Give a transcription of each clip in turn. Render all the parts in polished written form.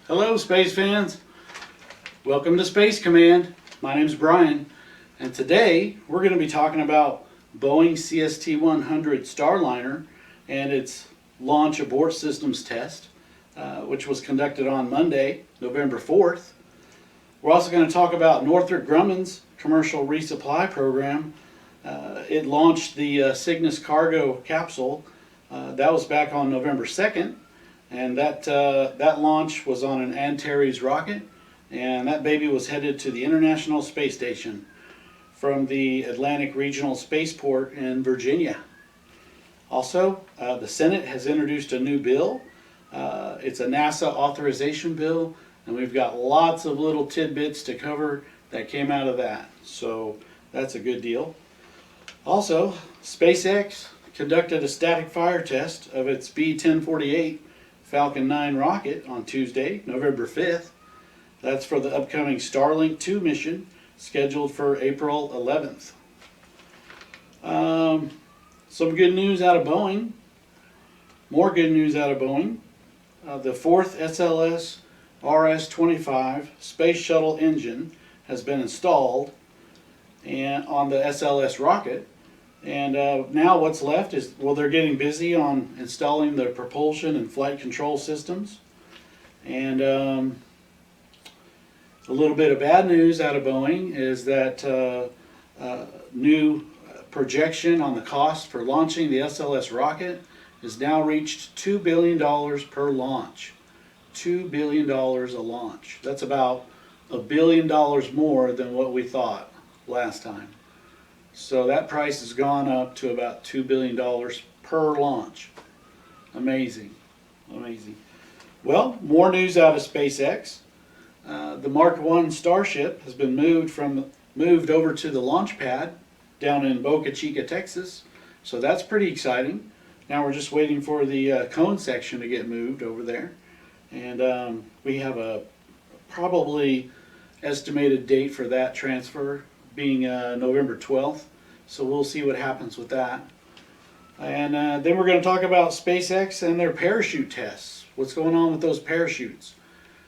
Hello space fans, welcome to Space Command. My name is Brian and today we're going to be talking about Boeing CST-100 Starliner and its launch abort systems test, which was conducted on Monday, November 4th. We're also going to talk about Northrop Grumman's commercial resupply program. It launched the Cygnus cargo capsule. That was back on November 2nd. And that launch was on an Antares rocket, and that baby was headed to the International Space Station from the Atlantic Regional Spaceport in Virginia. Also, the Senate has introduced a new bill. It's a NASA Authorization Bill, and we've got lots of little tidbits to cover that came out of that. So that's a good deal. Also, Spacex conducted a static fire test of its B-1048 Falcon 9 rocket on Tuesday, November 5th. That's for the upcoming Starlink 2 mission scheduled for April 11th. Some good news out of Boeing. More good news out of Boeing. The fourth SLS RS-25 space shuttle engine has been installed on the SLS rocket. And now what's left is, well, they're getting busy on installing the propulsion and flight control systems. And a little bit of bad news out of Boeing is that new projection on the cost for launching the SLS rocket has now reached $2 billion per launch. $2 billion a launch. That's about $1 billion more than what we thought last time. So that price has gone up to about $2 billion per launch. Amazing. Amazing. Well, more news out of SpaceX. The Mark 1 Starship has been moved over to the launch pad down in Boca Chica, Texas. So that's pretty exciting. Now we're just waiting for the cone section to get moved over there. And we have a probably estimated date for that transfer being November 12th, so we'll see what happens with that. And then we're going to talk about SpaceX and their parachute tests. What's going on with those parachutes?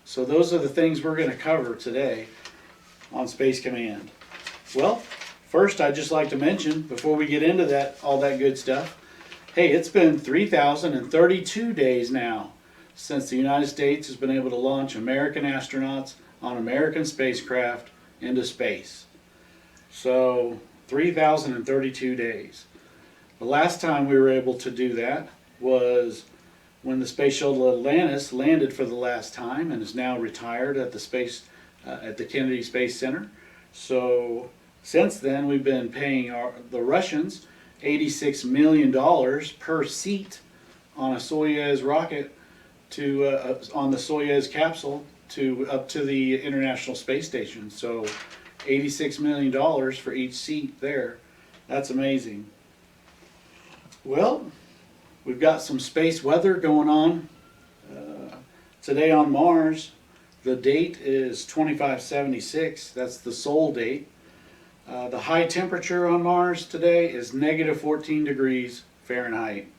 So those are the things we're going to cover today on Space Command. Well, first I'd just like to mention, before we get into that, all that good stuff, hey, it's been 3,032 days now since the United States has been able to launch American astronauts on American spacecraft into space. So 3,032 days. The last time we were able to do that was when the Space Shuttle Atlantis landed for the last time and is now retired at the Kennedy Space Center. So since then we've been paying the Russians $86 million per seat on a Soyuz rocket on the Soyuz capsule up to the International Space Station. So $86 million for each seat there. That's amazing. Well, we've got some space weather going on. Today on Mars, the date is 2576. That's the Sol date. The high temperature on Mars today is negative 14 degrees Fahrenheit.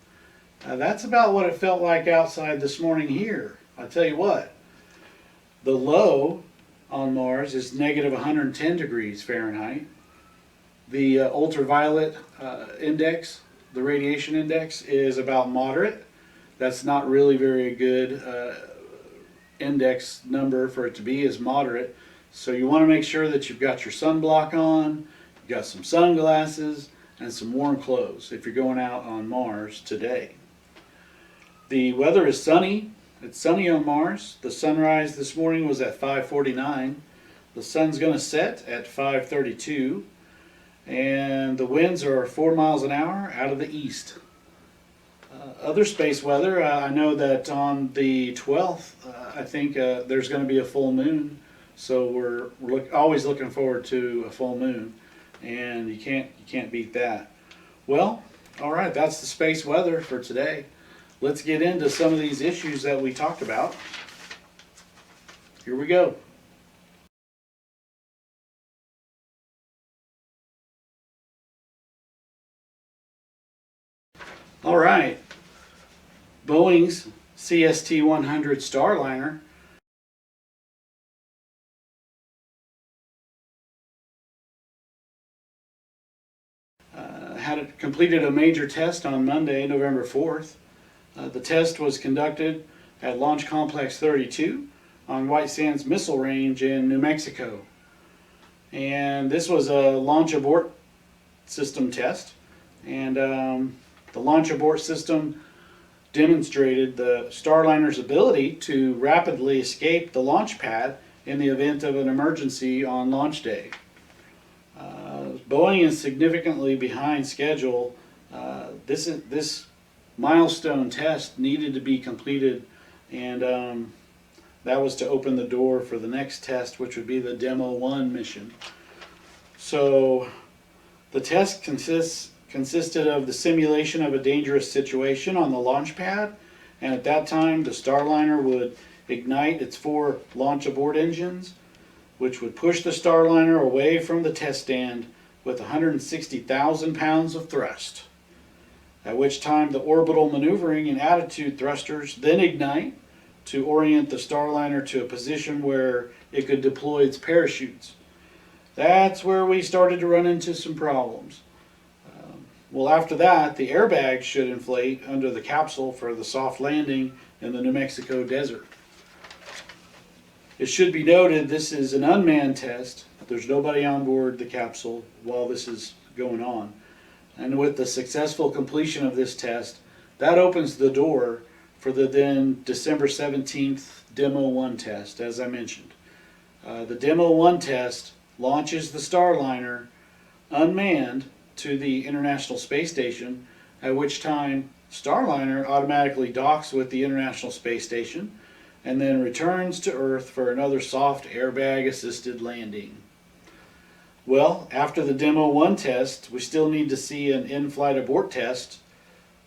That's about what it felt like outside this morning here. I tell you what, the low on Mars is negative 110 degrees Fahrenheit. The ultraviolet index, the radiation index, is about moderate. That's not really very good index number for it to be, is moderate. So you want to make sure that you've got your sunblock on, you've got some sunglasses, and some warm clothes if you're going out on Mars today. The weather is sunny. It's sunny on Mars. The sunrise this morning was at 5:49. The sun's going to set at 5:32. And the winds are 4 miles an hour out of the east. Other space weather, I know that on the 12th, I think there's going to be a full moon. So we're always looking forward to a full moon. And you can't beat that. Well, all right, that's the space weather for today. Let's get into some of these issues that we talked about. Here we go. All right. Boeing's CST-100 Starliner completed a major test on Monday, November 4th. The test was conducted at Launch Complex 32 on White Sands Missile Range in New Mexico. And this was a launch abort system test. And the launch abort system demonstrated the Starliner's ability to rapidly escape the launch pad in the event of an emergency on launch day. Boeing is significantly behind schedule. This milestone test needed to be completed, and that was to open the door for the next test, which would be the Demo 1 mission. So the test consisted of the simulation of a dangerous situation on the launch pad, and at that time the Starliner would ignite its 4 launch abort engines, which would push the Starliner away from the test stand with 160,000 pounds of thrust. At which time the orbital maneuvering and attitude thrusters then ignite to orient the Starliner to a position where it could deploy its parachutes. That's where we started to run into some problems. Well, after that, the airbags should inflate under the capsule for the soft landing in the New Mexico desert. It should be noted this is an unmanned test. There's nobody on board the capsule while this is going on. And with the successful completion of this test, that opens the door for the then December 17th Demo 1 test, as I mentioned. The Demo 1 test launches the Starliner unmanned to the International Space Station, at which time Starliner automatically docks with the International Space Station and then returns to Earth for another soft airbag assisted landing. Well, after the Demo 1 test, we still need to see an in-flight abort test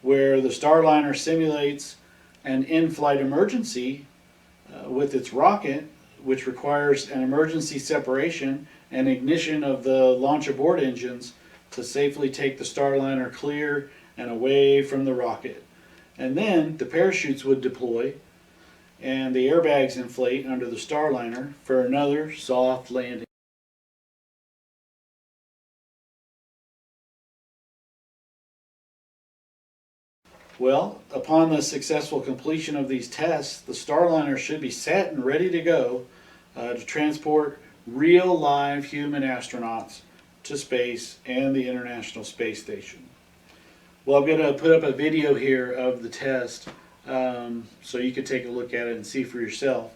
where the Starliner simulates an in-flight emergency with its rocket, which requires an emergency separation and ignition of the launch abort engines to safely take the Starliner clear and away from the rocket. And then the parachutes would deploy and the airbags inflate under the Starliner for another soft landing. Well, upon the successful completion of these tests, the Starliner should be set and ready to go to transport real live human astronauts to space and the International Space Station. Well, I'm going to put up a video here of the test so you can take a look at it and see for yourself.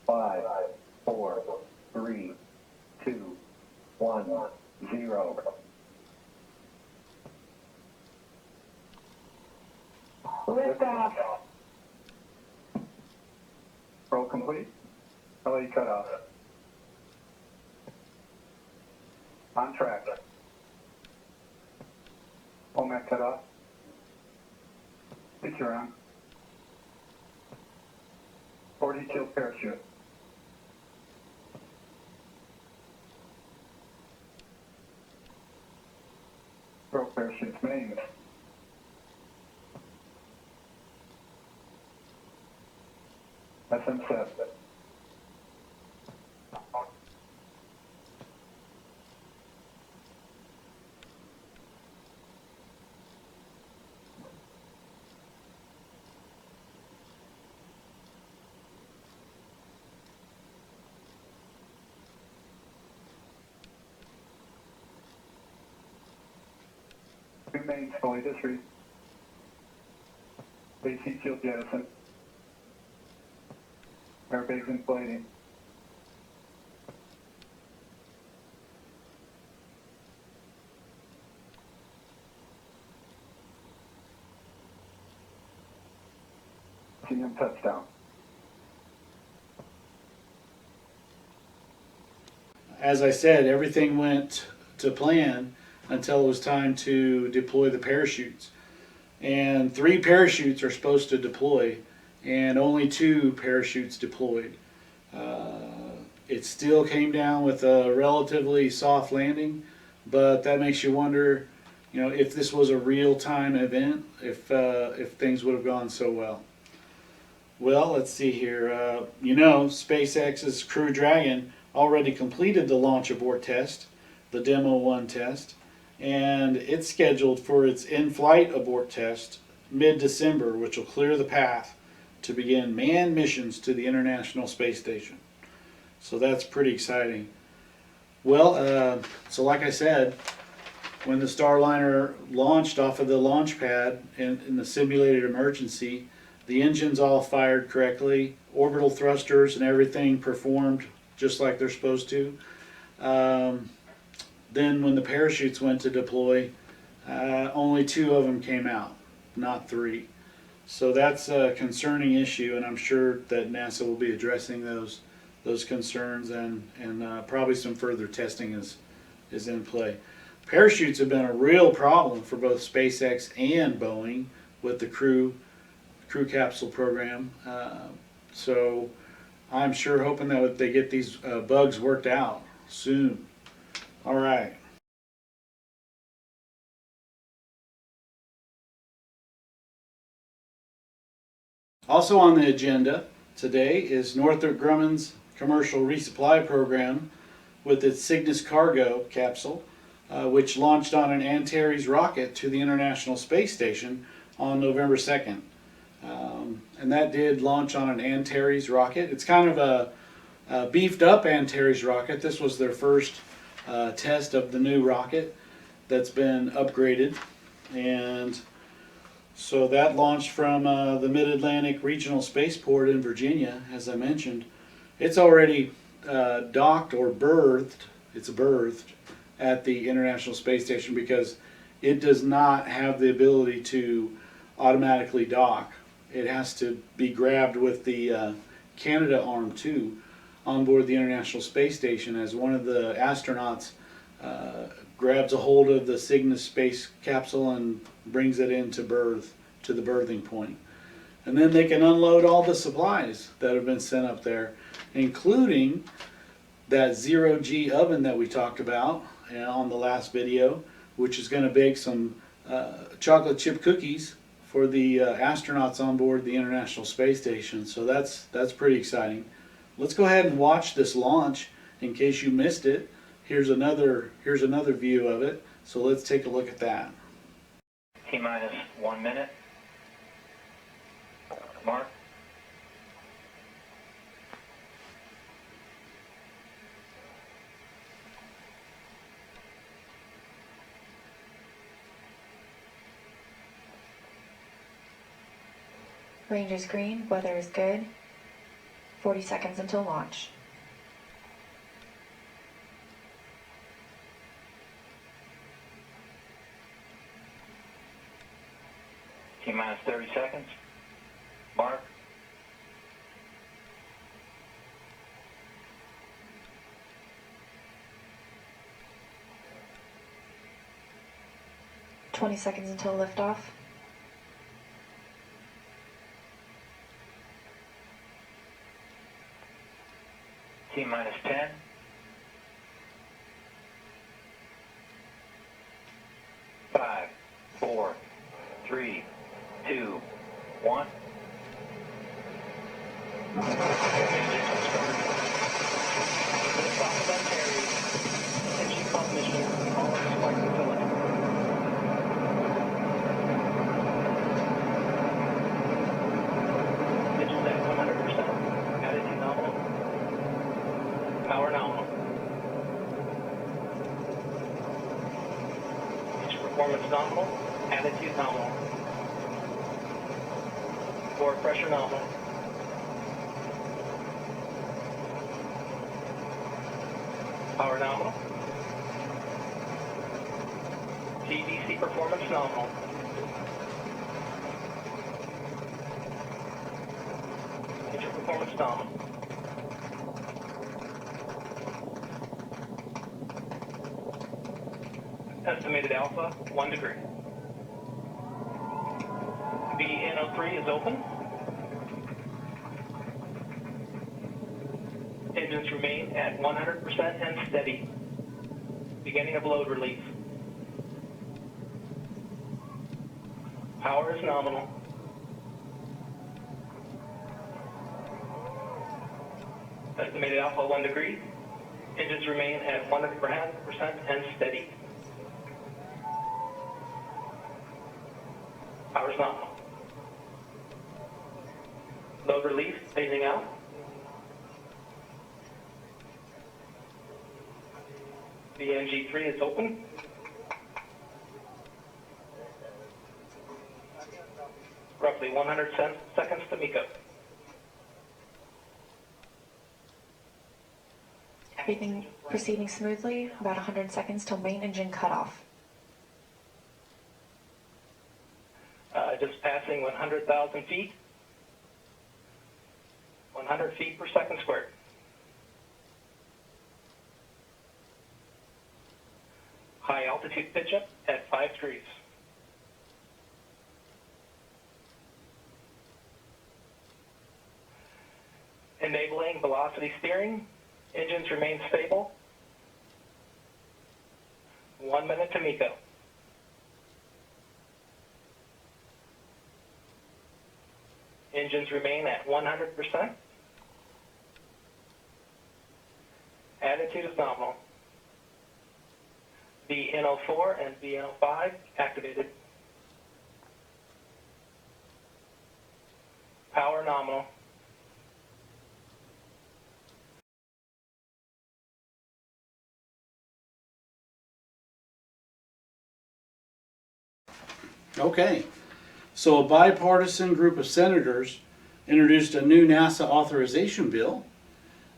5, 4, 3, 2, 1, 0. Liftoff. Roll complete. LE cut off. On track. OMAC cut off. Picture on. 40 tilt parachute. Throw parachutes main. SM set. Remains fully discrete. AC shield jettison. Airbags inflating. CM touchdown. As I said, everything went to plan until it was time to deploy the parachutes. And 3 parachutes are supposed to deploy, and only 2 parachutes deployed. It still came down with a relatively soft landing, but that makes you wonder, if this was a real-time event, if things would have gone so well. Well, let's see here. SpaceX's Crew Dragon already completed the launch abort test, the Demo 1 test, and it's scheduled for its in-flight abort test mid-December, which will clear the path to begin manned missions to the International Space Station. So that's pretty exciting. Well, so like I said, when the Starliner launched off of the launch pad in the simulated emergency, the engines all fired correctly, orbital thrusters and everything performed just like they're supposed to. Then when the parachutes went to deploy, only 2 of them came out, not 3. So that's a concerning issue, and I'm sure that NASA will be addressing those concerns, and probably some further testing is in play. Parachutes have been a real problem for both SpaceX and Boeing with the crew capsule program. So I'm sure hoping that they get these bugs worked out soon. All right. Also on the agenda today is Northrop Grumman's commercial resupply program with its Cygnus cargo capsule, which launched on an Antares rocket to the International Space Station on November 2nd. And that did launch on an Antares rocket. It's kind of a beefed up Antares rocket. This was their first test of the new rocket that's been upgraded. And so that launched from the Mid-Atlantic Regional Spaceport in Virginia, as I mentioned. It's already docked or berthed. It's berthed at the International Space Station because it does not have the ability to automatically dock. It has to be grabbed with the Canadarm2 on board the International Space Station as one of the astronauts grabs a hold of the Cygnus space capsule and brings it into berth, to the berthing point. And then they can unload all the supplies that have been sent up there, including that zero-G oven that we talked about on the last video, which is going to bake some chocolate chip cookies for the astronauts on board the International Space Station. So that's pretty exciting. Let's go ahead and watch this launch in case you missed it. Here's another view of it. So let's take a look at that. T-minus 1 minute. Mark. Range is green, weather is good. 40 seconds until launch. T-minus 30 seconds. Mark. Twenty seconds until liftoff. T-minus 10. 5, 4, 3, 2, 1. Power nominal. Performance nominal. Attitude nominal. Core pressure nominal. Power nominal. TDC performance nominal. Engine performance nominal. Estimated alpha, 1 degree. VNO3 is open. Engines remain at 100% and steady. Beginning of load release. Power is nominal. Estimated alpha, 1 degree. Engines remain at 100% and steady. Power's nominal. Load release, phasing out. The NG3 is open. Roughly 100 seconds to MECO. Everything proceeding smoothly, about 100 seconds till main engine cutoff. Just passing 100,000 feet. 100 feet per second squared. High altitude pitch up at 5 degrees. Enabling velocity steering. Engines remain stable. 1 minute to MECO. Engines remain at 100%. Attitude is nominal. VNO4 and VNO5 activated. Power nominal. Okay, so a bipartisan group of senators introduced a new NASA Authorization Bill,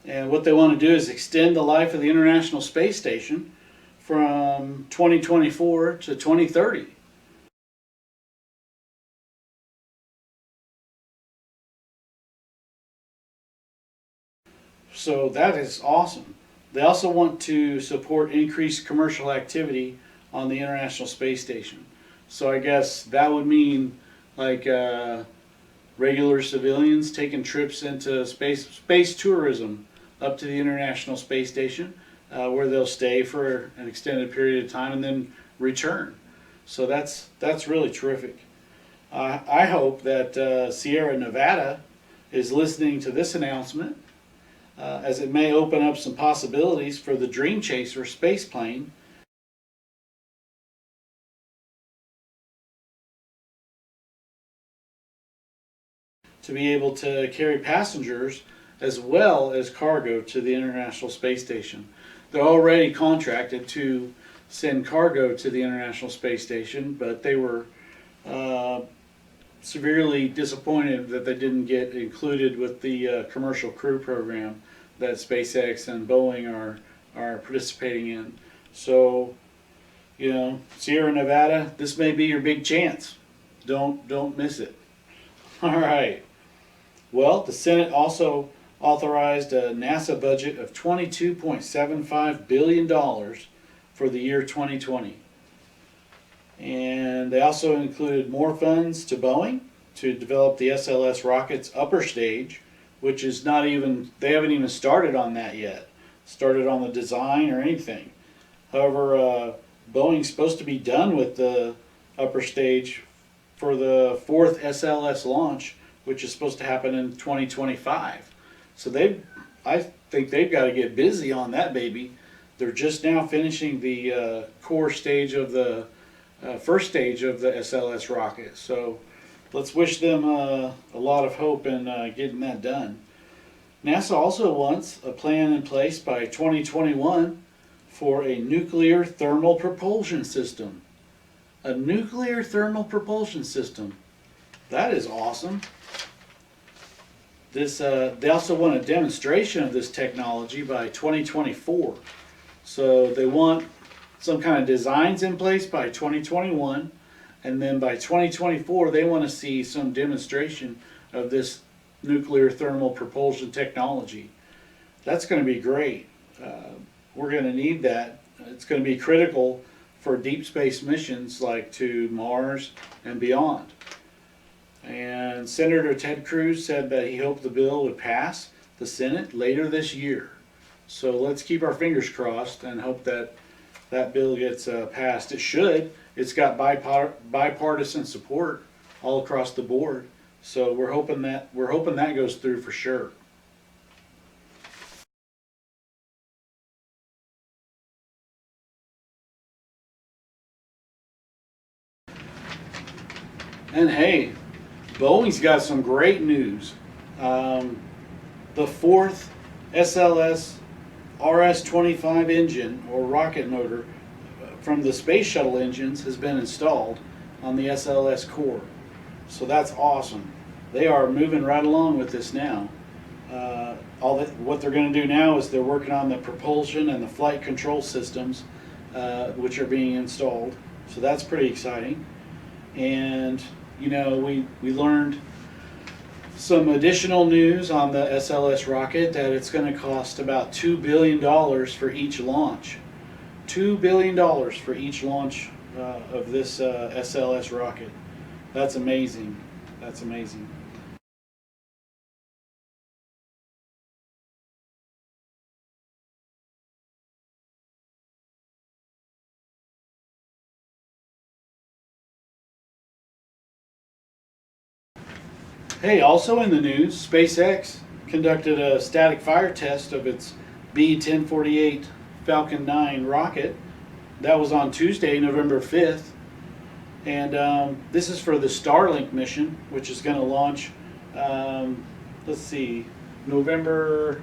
and what they want to do is extend the life of the International Space Station from 2024 to 2030. So that is awesome. They also want to support increased commercial activity on the International Space Station. So I guess that would mean like regular civilians taking trips into space tourism up to the International Space Station, where they'll stay for an extended period of time and then return. So that's really terrific. I hope that Sierra Nevada is listening to this announcement, as it may open up some possibilities for the Dream Chaser space plane to be able to carry passengers as well as cargo to the International Space Station. They're already contracted to send cargo to the International Space Station, but they were severely disappointed that they didn't get included with the commercial crew program that SpaceX and Boeing are participating in. So, you know, Sierra Nevada, this may be your big chance. Don't miss it. All right. Well, the Senate also authorized a NASA budget of $22.75 billion for the year 2020. And they also included more funds to Boeing to develop the SLS rocket's upper stage, which is not even, they haven't even started on that yet. Started on the design or anything. However, Boeing's supposed to be done with the upper stage for the 4th SLS launch, which is supposed to happen in 2025. So I think they've got to get busy on that baby. They're just now finishing the core stage of the first stage of the SLS rocket. So let's wish them a lot of hope in getting that done. NASA also wants a plan in place by 2021 for a nuclear thermal propulsion system. A nuclear thermal propulsion system. That is awesome. They also want a demonstration of this technology by 2024. So they want some kind of designs in place by 2021, and then by 2024 they want to see some demonstration of this nuclear thermal propulsion technology. That's going to be great. We're going to need that. It's going to be critical for deep space missions like to Mars and beyond. And Senator Ted Cruz said that he hoped the bill would pass the Senate later this year. So let's keep our fingers crossed and hope that that bill gets passed. It should. It's got bipartisan support all across the board. So we're hoping that goes through for sure. And hey, Boeing's got some great news. The fourth SLS RS-25 engine or rocket motor from the space shuttle engines has been installed on the SLS core. So that's awesome. They are moving right along with this now. What they're going to do now is they're working on the propulsion and the flight control systems, which are being installed. So that's pretty exciting. And you know, we learned some additional news on the SLS rocket that it's going to cost about $2 billion for each launch. $2 billion for each launch of this SLS rocket. That's amazing. That's amazing. Hey, also in the news, SpaceX conducted a static fire test of its B-1048 Falcon 9 rocket. That was on Tuesday, November 5th. And this is for the Starlink mission, which is going to launch, let's see, November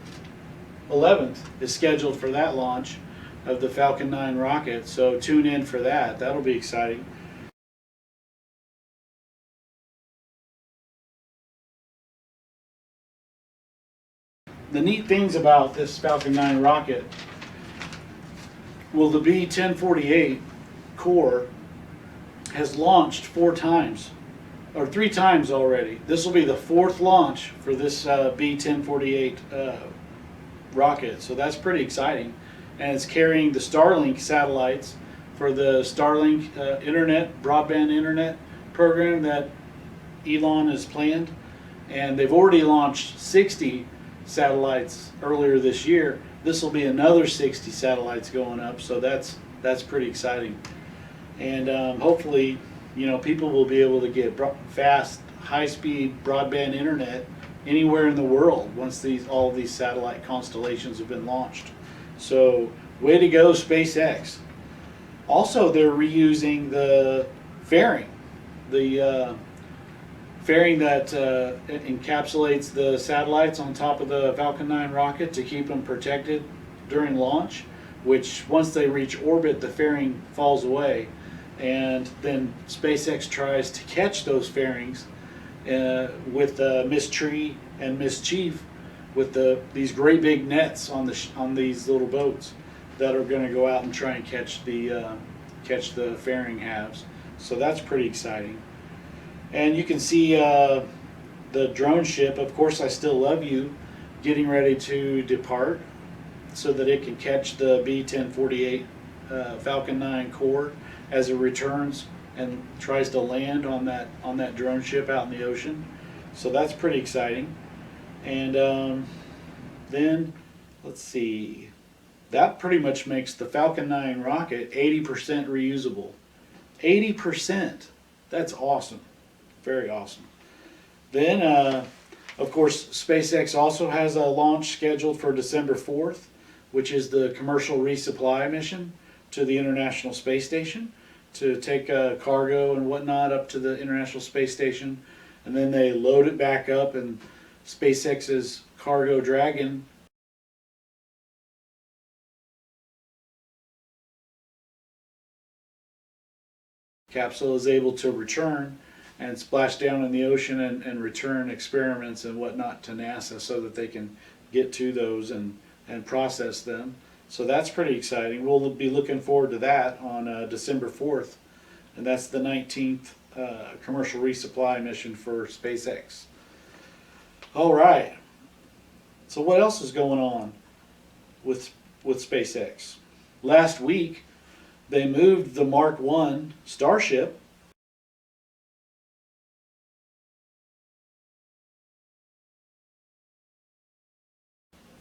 11th is scheduled for that launch of the Falcon 9 rocket. So tune in for that. That'll be exciting. The neat things about this Falcon 9 rocket, well, the B-1048 core has launched 4 times, or 3 times already. This will be the 4th launch for this B-1048 rocket, so that's pretty exciting. And it's carrying the Starlink satellites for the Starlink broadband internet program that Elon has planned. And they've already launched 60 satellites earlier this year. This will be another 60 satellites going up, so that's pretty exciting. And hopefully, you know, people will be able to get fast, high-speed broadband internet anywhere in the world once all of these satellite constellations have been launched. So, way to go, SpaceX. Also, they're reusing the fairing, the fairing that encapsulates the satellites on top of the Falcon 9 rocket to keep them protected during launch, which once they reach orbit, the fairing falls away. And then SpaceX tries to catch those fairings with Miss Tree and Miss Chief with these great big nets on these little boats that are going to go out and try and catch the fairing halves. So that's pretty exciting. And you can see the drone ship, Of Course I Still Love You, getting ready to depart so that it can catch the B-1048 Falcon 9 core as it returns and tries to land on that drone ship out in the ocean. So that's pretty exciting. And then, let's see, that pretty much makes the Falcon 9 rocket 80% reusable. 80%. That's awesome. Very awesome. Then, of course, SpaceX also has a launch scheduled for December 4th, which is the commercial resupply mission to the International Space Station to take cargo and whatnot up to the International Space Station. And then they load it back up in SpaceX's Cargo Dragon. Capsule is able to return and splash down in the ocean and return experiments and whatnot to NASA so that they can get to those and process them. So that's pretty exciting. We'll be looking forward to that on December 4th, and that's the 19th commercial resupply mission for SpaceX. All right. So what else is going on with SpaceX? Last week, they moved the Mark 1 Starship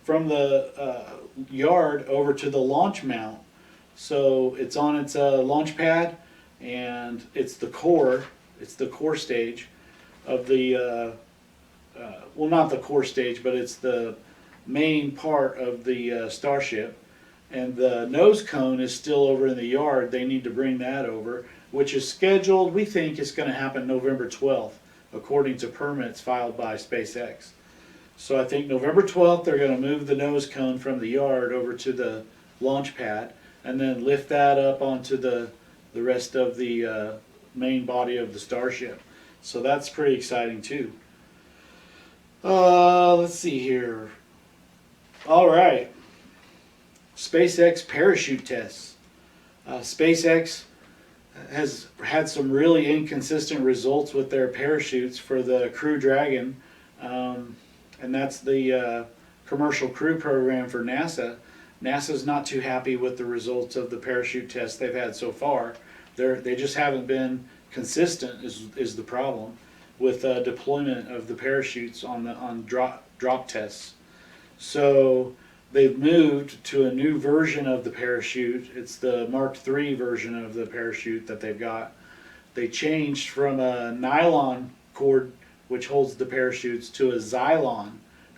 from the yard over to the launch mount. So it's on its launch pad, and it's the core stage of the, well, not the core stage, but it's the main part of the Starship. And the nose cone is still over in the yard. They need to bring that over, which is scheduled, we think it's going to happen November 12th, according to permits filed by SpaceX. So I think November 12th they're going to move the nose cone from the yard over to the launch pad and then lift that up onto the rest of the main body of the Starship. So that's pretty exciting too. Let's see here. All right. SpaceX parachute tests. SpaceX has had some really inconsistent results with their parachutes for the Crew Dragon, and that's the commercial crew program for NASA. NASA's not too happy with the results of the parachute tests they've had so far. They just haven't been consistent is the problem with deployment of the parachutes on drop tests. So they've moved to a new version of the parachute. It's the Mark III version of the parachute that they've got. They changed from a nylon cord, which holds the parachutes, to a Xylon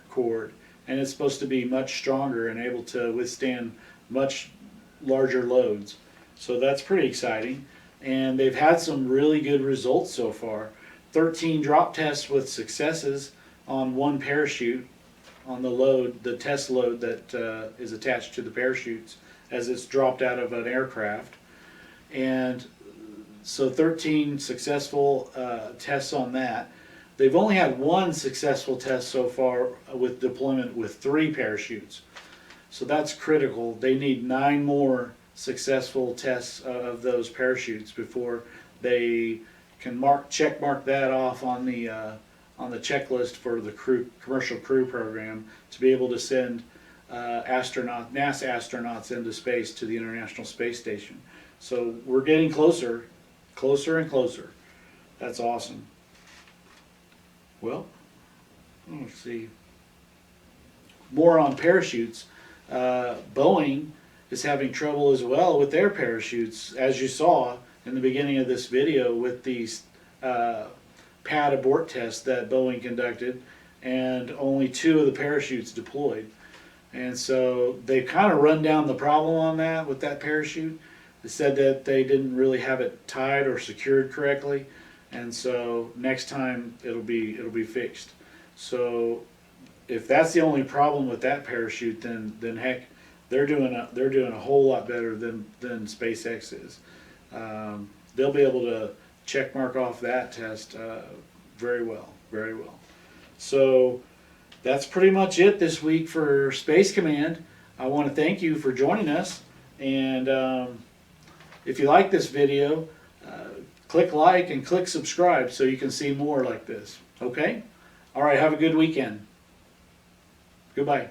cord. And it's supposed to be much stronger and able to withstand much larger loads. So that's pretty exciting. And they've had some really good results so far. 13 drop tests with successes on one parachute, on the load, the test load that is attached to the parachutes as it's dropped out of an aircraft. And so 13 successful tests on that. They've only had one successful test so far with deployment with 3 parachutes. So that's critical. They need 9 more successful tests of those parachutes before they can check mark that off on the checklist for the commercial crew program to be able to send NASA astronauts into space to the International Space Station. So we're getting closer and closer. That's awesome. Well, let's see. More on parachutes. Boeing is having trouble as well with their parachutes, as you saw in the beginning of this video with these pad abort tests that Boeing conducted, and only 2 of the parachutes deployed. And so they kind of run down the problem on that with that parachute. They said that they didn't really have it tied or secured correctly, and so next time it'll be fixed. So if that's the only problem with that parachute, then heck, they're doing a whole lot better than SpaceX is. They'll be able to check mark off that test very well, very well. So that's pretty much it this week for Space Command. I want to thank you for joining us, and if you like this video, click like and click subscribe so you can see more like this. Okay? All right, have a good weekend. Goodbye.